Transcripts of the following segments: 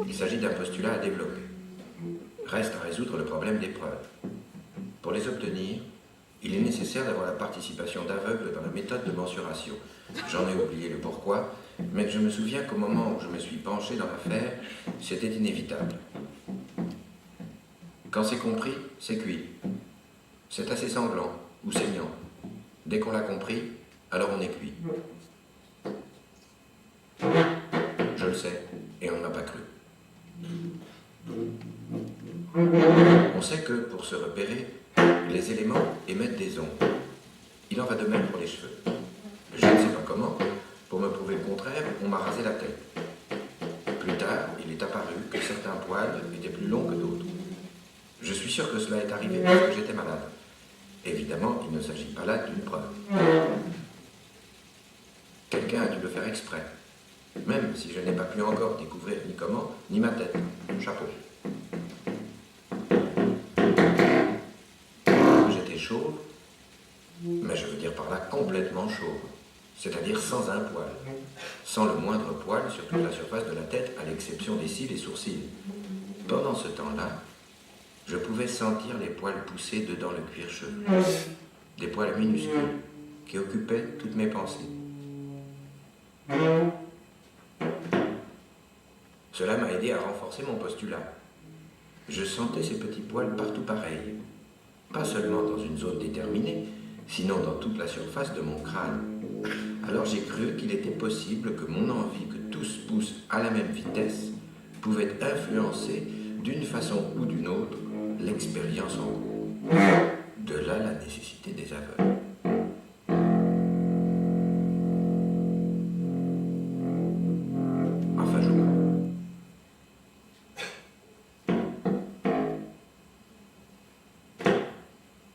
Il s'agit d'un postulat à développer. Reste à résoudre le problème des preuves. Pour les obtenir, il est nécessaire d'avoir la participation d'aveugles dans la méthode de mensuration. J'en ai oublié le pourquoi, mais je me souviens qu'au moment où je me suis penché dans l'affaire, c'était inévitable. Quand c'est compris, c'est cuit. C'est assez sanglant ou saignant. Dès qu'on l'a compris, alors on est cuit. Je le sais, et on ne m'a pas cru. On sait que, pour se repérer, les éléments émettent des ondes. Il en va de même pour les cheveux. Je ne sais pas comment, pour me prouver le contraire, on m'a rasé la tête. Plus tard, il est apparu que certains poils étaient plus longs que d'autres. Je suis sûr que cela est arrivé parce que j'étais malade. Évidemment, il ne s'agit pas là d'une preuve. Quelqu'un a dû le faire exprès, même si je n'ai pas pu encore découvrir ni comment, ni ma tête. Chapeau. J'étais chauve, mais je veux dire par là complètement chauve, c'est-à-dire sans un poil, sans le moindre poil sur toute la surface de la tête, à l'exception des cils et sourcils. Pendant ce temps-là, je pouvais sentir les poils pousser dedans le cuir chevelu, des poils minuscules qui occupaient toutes mes pensées. Cela m'a aidé à renforcer mon postulat. Je sentais ces petits poils partout pareils, pas seulement dans une zone déterminée, sinon dans toute la surface de mon crâne. Alors j'ai cru qu'il était possible que mon envie que tous poussent à la même vitesse pouvait influencer d'une façon ou d'une autre l'expérience en cours. De là la nécessité des aveugles. Enfin, je crois.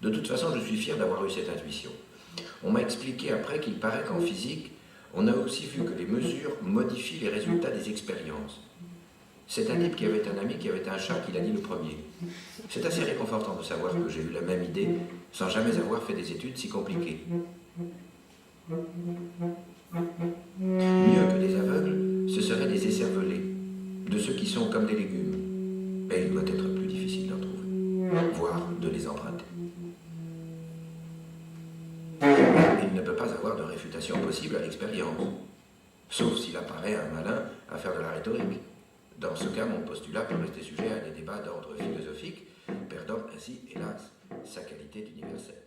De toute façon, je suis fier d'avoir eu cette intuition. On m'a expliqué après qu'il paraît qu'en physique, on a aussi vu que les mesures modifient les résultats des expériences. C'est un type qui avait un ami qui avait un chat qui l'a dit le premier. C'est assez réconfortant de savoir que j'ai eu la même idée sans jamais avoir fait des études si compliquées. Mieux que des aveugles, ce seraient des écervelés, de ceux qui sont comme des légumes. Et il doit être plus difficile d'en trouver, voire de les emprunter. Il ne peut pas avoir de réfutation possible à l'expérience, sauf s'il apparaît un malin à faire de la rhétorique. Dans ce cas, mon postulat peut rester sujet à des débats d'ordre philosophique, perdant ainsi, hélas, sa qualité d'universel.